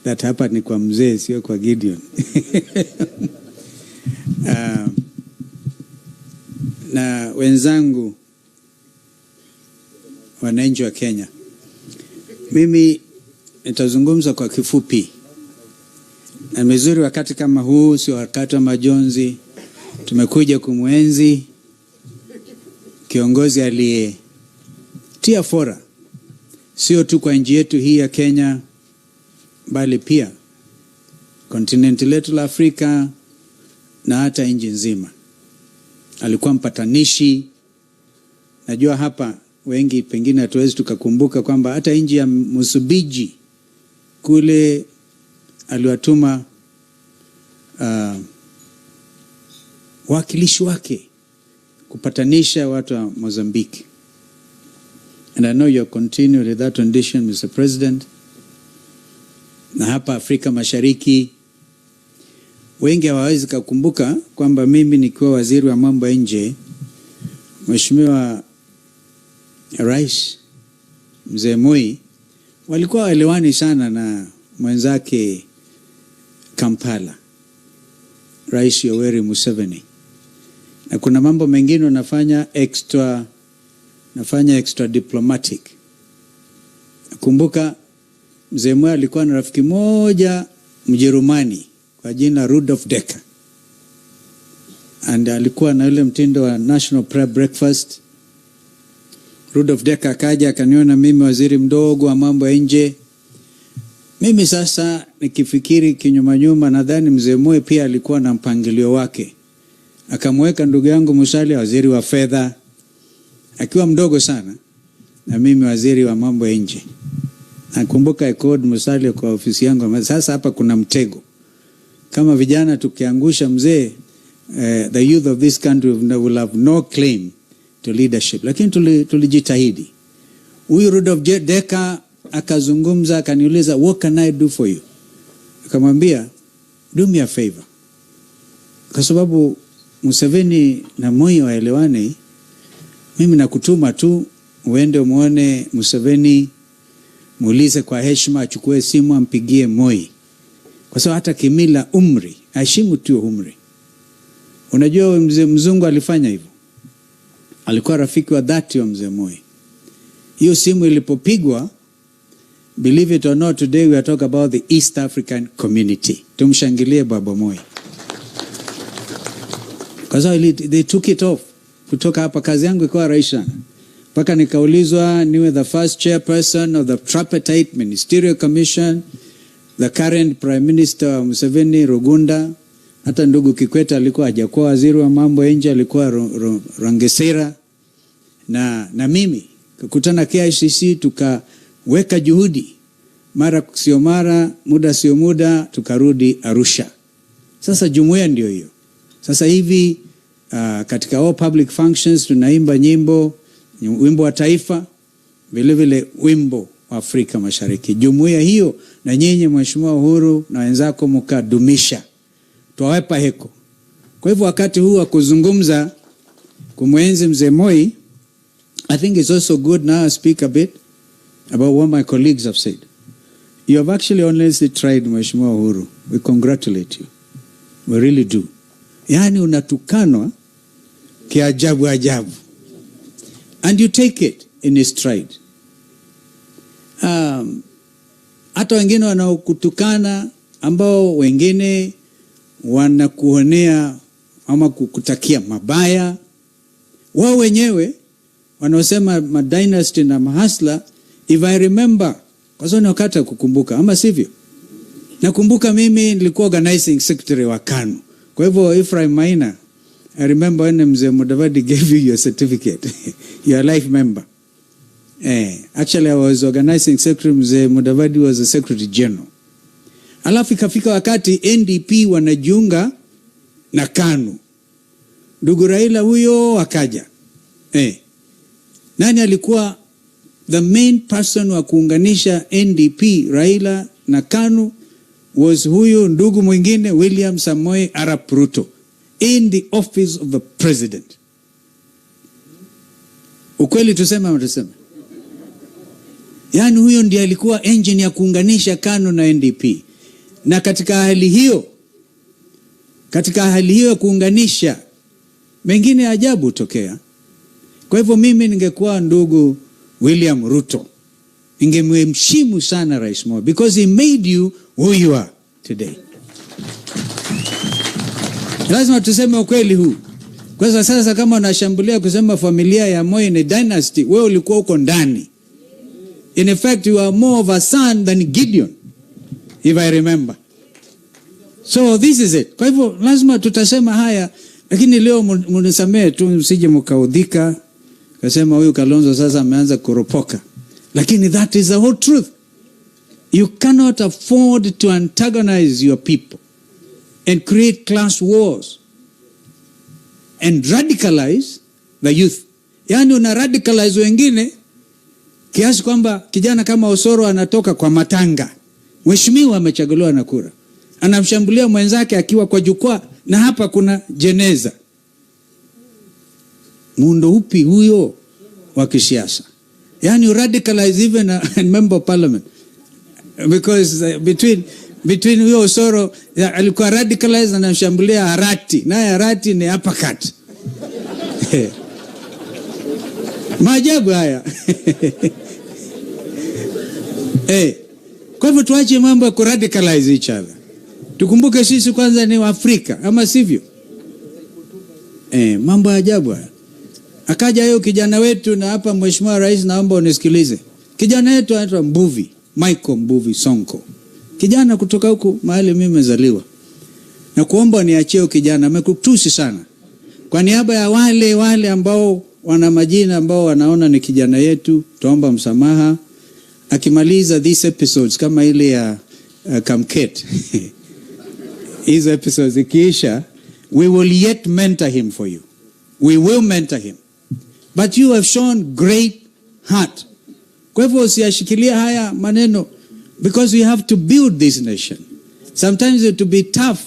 that hapa ni kwa mzee, sio kwa Gideon. Na wenzangu wananchi wa Kenya, mimi nitazungumza kwa kifupi. Na mzuri wakati kama huu, sio wakati wa majonzi. Tumekuja kumwenzi kiongozi aliyetia fora sio tu kwa nchi yetu hii ya Kenya, bali pia kontinenti letu la Afrika na hata nchi nzima. Alikuwa mpatanishi. Najua hapa wengi pengine hatuwezi tukakumbuka kwamba hata nchi ya Msumbiji kule aliwatuma wakilishi wake kupatanisha watu wa Mozambique. And I know you're continuing with that tradition, Mr. President. Na hapa Afrika Mashariki, wengi hawawezi kukumbuka kwamba mimi nikiwa waziri wa mambo ya nje, Mheshimiwa Rais Mzee Moi walikuwa waelewani sana na mwenzake Kampala, Rais Yoweri Museveni. Na kuna mambo mengine nafanya extra diplomatic. Nakumbuka Mzee Moi alikuwa na rafiki moja Mjerumani kwa jina Rudolf Decker. And alikuwa na ile mtindo wa National Prayer Breakfast. Rudolf Decker akaja akaniona mimi waziri mdogo wa mambo ya nje. Mimi sasa nikifikiri kinyuma nyuma, nadhani Mzee Moi pia alikuwa na mpangilio wake. Akamweka ndugu yangu Musalia waziri wa fedha akiwa mdogo sana, na mimi waziri wa mambo ya nje. Nakumbuka I-code Musalia kwa ofisi yangu. Sasa hapa kuna mtego. Kama vijana tukiangusha mzee, the youth of this country will have no claim to leadership. Lakini tulijitahidi. Huyu Rudolf Decker akazungumza, akaniuliza, what can I do for you? Akamwambia, do me a favor. Kwa sababu Museveni na Moi waelewane, mimi nakutuma tu uende muone Museveni, muulize kwa heshima achukue simu ampigie Moi. Kwa sababu hata kimila umri, heshimu tu umri. Unajua mzee mzungu alifanya hivyo. Alikuwa rafiki wa dhati wa Mzee Moi. Hiyo simu ilipopigwa, believe it or not, today we are talking about the East African community. Tumshangilie Baba Moi. Kwa sababu they took it off. Kutoka hapa kazi yangu ikawa rahisi sana. Mpaka nikaulizwa niwe the first chairperson of the Tripartite Ministerial Commission. The current Prime Minister Museveni Rugunda, hata ndugu Kikwete alikuwa hajakuwa waziri wa mambo ya nje, alikuwa Rangesera. Na mimi kukutana KICC, tukaweka juhudi, mara sio mara, muda sio muda, tukarudi Arusha. Sasa jumuiya ndio hiyo. Sasa hivi katika all public functions tunaimba nyimbo, wimbo wa taifa, vile vile wimbo wa Afrika Mashariki. Jumuiya hiyo na nyinyi Mheshimiwa Uhuru na wenzako mkadumisha. Tuwawepa heko. Kwa hivyo wakati huu wa kuzungumza kumwenzi Mzee Moi, I think it's also good now I speak a bit about what my colleagues have said. You have actually honestly tried, Mheshimiwa Uhuru. We congratulate you. We really do. Yani unatukanwa kiajabu ajabu. And you take it in stride. Hata wengine wanaokutukana, ambao wengine wanakuonea ama kukutakia mabaya, wao wenyewe wanaosema madynasty na mahasla, if I remember, kwa sababu wakati kukumbuka ama sivyo, nakumbuka mimi nilikuwa organizing secretary wa KANU. Kwa hivyo Ephraim Maina, I remember when Mzee Mudavadi gave you your certificate. You are a life member. Actually I was organizing secretary, Mzee Mudavadi was the secretary general. Alafu ikafika wakati NDP wanajiunga na KANU. Ndugu Raila huyo akaja. Nani alikuwa the main person wa kuunganisha NDP, Raila na KANU? Was huyo ndugu mwingine William Samoei Arap Ruto in the office of the president. Ukweli tusema mtasema. Yani huyo ndiye alikuwa engine ya kuunganisha KANU na NDP. Na katika hali hiyo kuunganisha, mengine ajabu hutokea. Kwa hivyo mimi ningekuwa ndugu William Ruto, ningemheshimu sana Rais Moi, because he made you who you are today. Lazima tuseme ukweli huu. Kwa sasa kama unashambulia kusema familia ya Moi ni dynasty, wewe ulikuwa uko ndani. In effect, you are more of a son than Gideon, if I remember. So this is it. Kwa hivyo lazima tutasema haya, lakini leo munisamee tu, msije mkaudhika kasema huyu Kalonzo sasa ameanza kuropoka. Lakini that is the whole truth. You cannot afford to antagonize your people and create class wars and radicalize the youth. Yani una radicalize wengine kiasi kwamba kijana kama Osoro anatoka kwa matanga, mheshimiwa amechaguliwa na kura, anamshambulia mwenzake akiwa kwa jukwaa, na hapa kuna jeneza. Muundo upi huyo wa kisiasa? Yani you radicalize even a member of parliament, because between huyo Osoro alikuwa radicalized, anamshambulia Harati, naye Harati ni uppercut. Maajabu haya. Kwa hivyo tuache mambo ya kuradicalize each other. Tukumbuke sisi kwanza ni Waafrika, ama sivyo? Mambo ajabu haya. Akaja hiyo kijana wetu, na hapa Mheshimiwa Rais naomba unisikilize. Kijana wetu anaitwa Michael Sonko. Kijana kutoka huko mahali mimi nimezaliwa. Na kuomba niachie kijana, amekutusi sana. Kwa niaba ya wale ambao wana majina ambao wanaona ni kijana yetu, tuomba msamaha. Akimaliza these episodes kama ile ya Kamket. Hizo episodes ikiisha, we will yet mentor him for you. We will mentor him. But you have shown great heart. Kwa hivyo usiyashikilia haya maneno, because we have to build this nation. Sometimes it will be tough,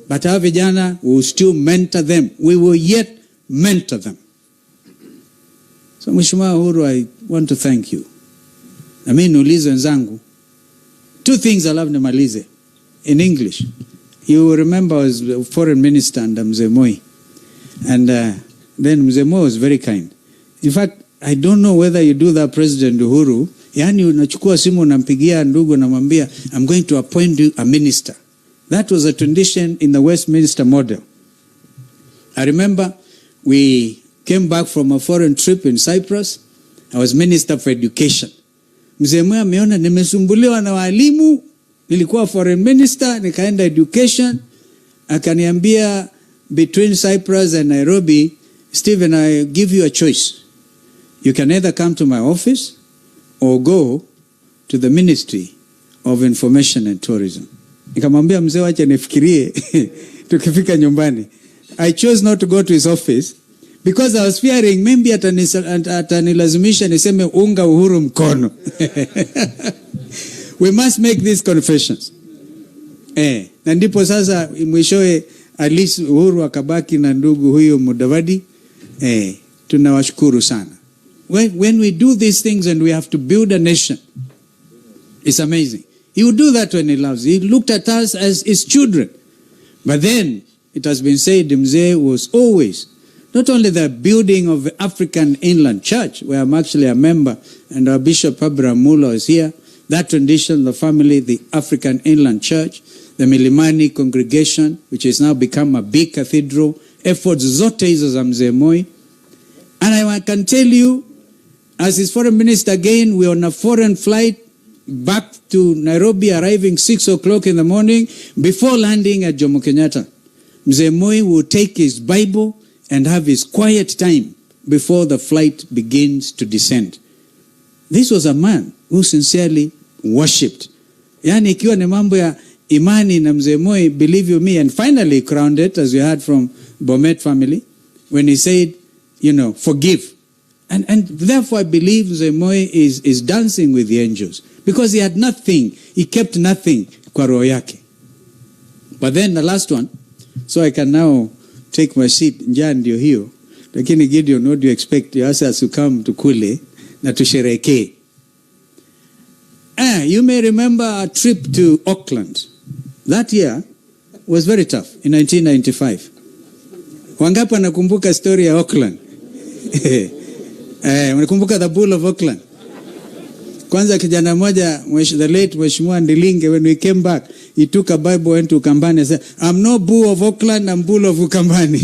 but our vijana will still mentor them. We will yet mentor them. So Mheshimiwa Uhuru, I want to thank you. Na mimi niulize wenzangu, two things alafu nimalize in English. You remember I was a foreign minister under Mzee Moi. And then Mzee Moi was very kind. In fact, I don't know whether you do that, President Uhuru. Yani unachukua simu unampigia ndugu na mwambia, I'm going to appoint you a minister. That was a tradition in the Westminster model. I remember we came back from a foreign trip in Cyprus. I was Minister for Education. Mzee Moi ameona nimesumbuliwa na walimu, nilikuwa foreign minister, nikaenda education. Akaniambia, between Cyprus and Nairobi, Stephen, I give you a choice. You can either come to my office or go to the Ministry of Information and Tourism. Nikamwambia mzee, wacha nifikirie tukifika nyumbani. I chose not to go to his office because I was fearing maybe atanilazimisha niseme unga Uhuru mkono. We must make these confessions. Na ndipo sasa mwishowe at least Uhuru akabaki na ndugu huyo Mudavadi. Tunawashukuru sana. When we do these things and we have to build a nation, it's amazing. He would do that when he loves. He looked at us as his children. But then it has been said Mzee was always not only the building of the African Inland Church, where I'm actually a member, and our Bishop Abraham Mulo is here, that tradition, the family, the African Inland Church, the Milimani congregation, which has now become a big cathedral, efforts zote hizo za Mzee Moi. And I can tell you, as his foreign minister again, we're on a foreign flight back to Nairobi, arriving 6 o'clock in the morning. Before landing at Jomo Kenyatta, Mzee Moi will take his Bible and have his quiet time before the flight begins to descend. This was a man who sincerely worshipped. Yani ikiwa ni mambo ya imani na Mzee Moi, believe you me, and finally crowned it, as we heard from Bomet family, when he said, forgive. And therefore I believe Mzee Moi is dancing with the angels, because he had nothing, he kept nothing kwa roho yake. But then the last one, so I can now take my seat. Njaa ndio hiyo, lakini Gideon, what do you expect? You ask us to come to Kule na tusherehekee. You may remember a trip to Auckland. That year was very tough, in 1995. Wangapi wanakumbuka story ya Auckland? Wanakumbuka the Bull of Auckland? Kwanza kijana moja, the late Mheshimiwa Ndilinge, when we came back, he took a Bible, went to Ukambani and said, I'm no Bull of Auckland, I'm Bull of Ukambani.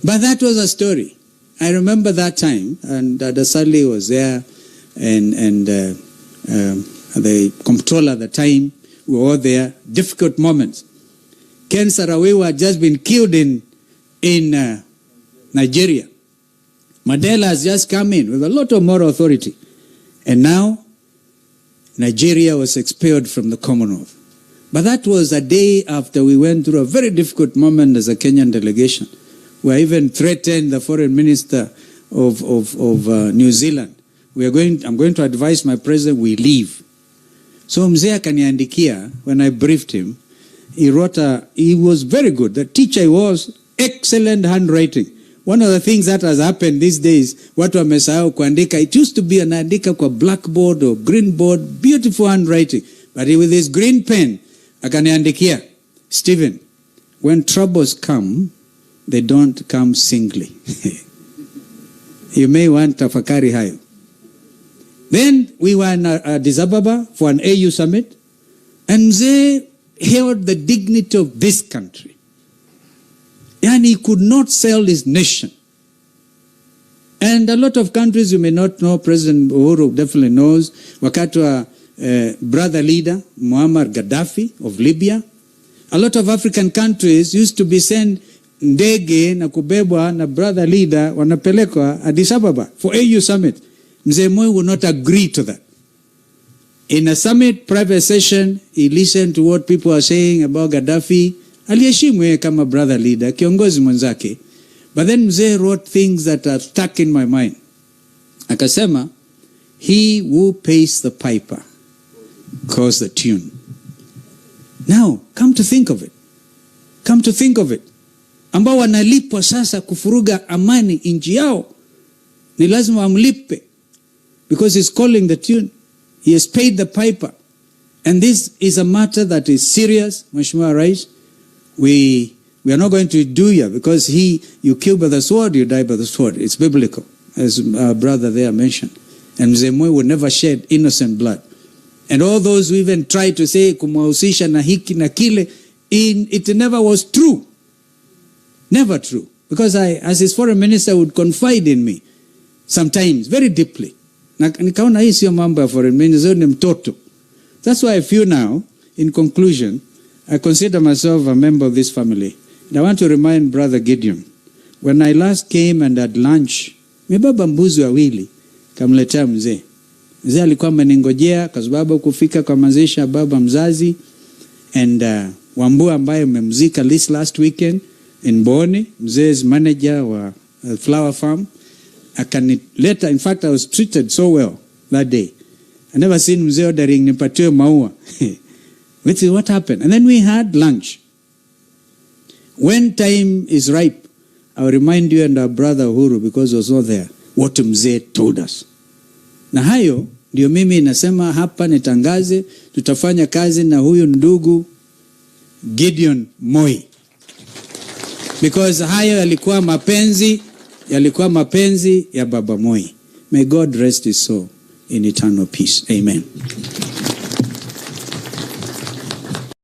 But that was a story. I remember that time, and Dasali was there, and the comptroller at the time, we were all there. Difficult moments. Ken Sarawiwa had just been killed in Nigeria. Mandela has just come in with a lot of moral authority. And now, Nigeria was expelled from the Commonwealth. But that was a day after we went through a very difficult moment as a Kenyan delegation. We even threatened the foreign minister of New Zealand. I'm going to advise my president, we leave. So mzee akaniandikia, when I briefed him, he was very good. The teacher was excellent handwriting. One of the things that has happened these days, watu wamesahau kuandika. It used to be anaandika kwa blackboard or green board, beautiful handwriting. But with his green pen, akaniandikia, Stephen, when troubles come, they don't come singly. You may want tafakari hayo. Then we were in Addis Ababa for an AU summit, and they held the dignity of this country. And he could not sell his nation. And a lot of countries you may not know, President Uhuru definitely knows, wakati wa brother leader, Muammar Gaddafi of Libya. A lot of African countries used to be sent ndege na kubebwa na brother leader wanapelekwa Addis Ababa for AU summit. Mzee Moi would not agree to that. In a summit, private session, he listened to what people are saying about Gaddafi. Aliheshimu yeye kama brother leader, kiongozi mwenzake. But then mzee wrote things that are stuck in my mind. Akasema, he who pays the piper calls the tune. Now, come to think of it. Come to think of it. Ambao wanalipwa sasa kufuruga amani inji yao, ni lazima amlipe. Because he's calling the tune. He has paid the piper. And this is a matter that is serious, Mheshimiwa Rais. We are not going to do here because you kill by the sword, you die by the sword. It's biblical, as our brother there mentioned. And Mzee Moi would never shed innocent blood. And all those who even tried to say, kumwahusisha na hiki na kile, it never was true. Never true. Because as his foreign minister, would confide in me sometimes, very deeply. Nikaona hii sio mambo ya foreign minister, ni mtoto. That's why I feel now, in conclusion, I consider myself a member of this family. And I want to remind Brother Gideon, when I last came and had lunch, mebaba mbuzi wawili, kamletea mzee. Mzee alikuwa ameningojea kwa sababu kufika kwa mazishi ya baba mzazi, and Wambua ambaye mmemzika last weekend in Boni, mzee's manager wa flower farm, akanileta. In fact, I was treated so well that day. I never seen mzee ordering nipatiwe maua. Which is what happened. And then we had lunch. When time is ripe, I will remind you and our brother Uhuru, because he was not there, what mzee told us. Na hayo, ndio mimi nasema hapa nitangaze, tutafanya kazi na huyu ndugu Gideon Moi. Because hayo yalikuwa mapenzi ya Baba Moi. May God rest his soul in eternal peace. Amen.